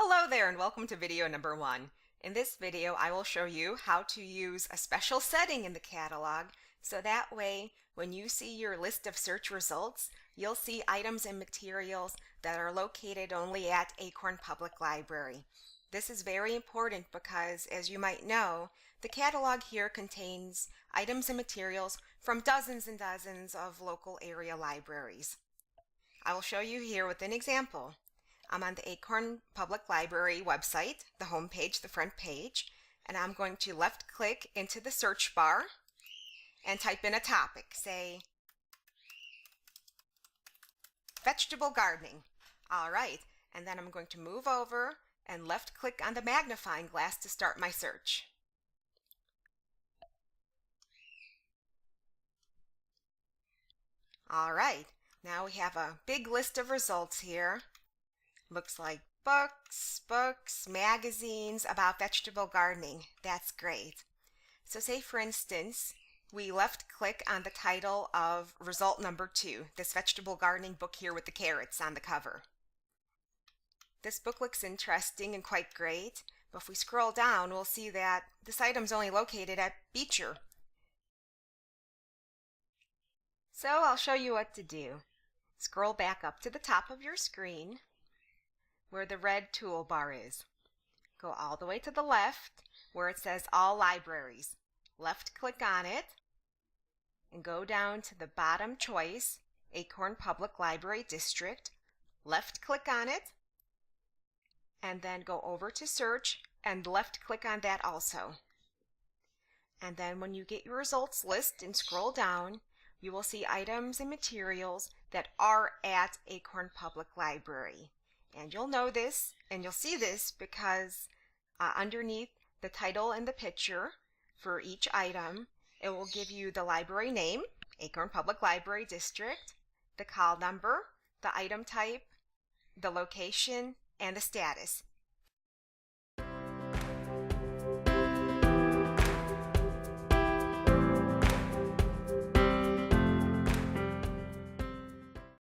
Hello there and welcome to video number 1. In this video I will show you how to use a special setting in the catalog so that way when you see your list of search results you'll see items and materials that are located only at Acorn Public Library. This is very important because, as you might know, the catalog here contains items and materials from dozens and dozens of local area libraries. I will show you here with an example. I'm on the Acorn Public Library website, the home page, the front page, and I'm going to left click into the search bar and type in a topic, say vegetable gardening. Alright, and then I'm going to move over and left click on the magnifying glass to start my search. Alright, now we have a big list of results here. Looks like books, magazines about vegetable gardening. That's great. So say for instance, we left click on the title of result number 2, this vegetable gardening book here with the carrots on the cover. This book looks interesting and quite great, but if we scroll down, we'll see that this item's only located at Beecher. So I'll show you what to do. Scroll back up to the top of your screen where the red toolbar is. Go all the way to the left where it says All Libraries. Left click on it and go down to the bottom choice, Acorn Public Library District. Left click on it and then go over to Search and left click on that also. And then when you get your results list and scroll down, you will see items and materials that are at Acorn Public Library. And you'll know this and you'll see this because underneath the title and the picture for each item, it will give you the library name, Acorn Public Library District, the call number, the item type, the location, and the status.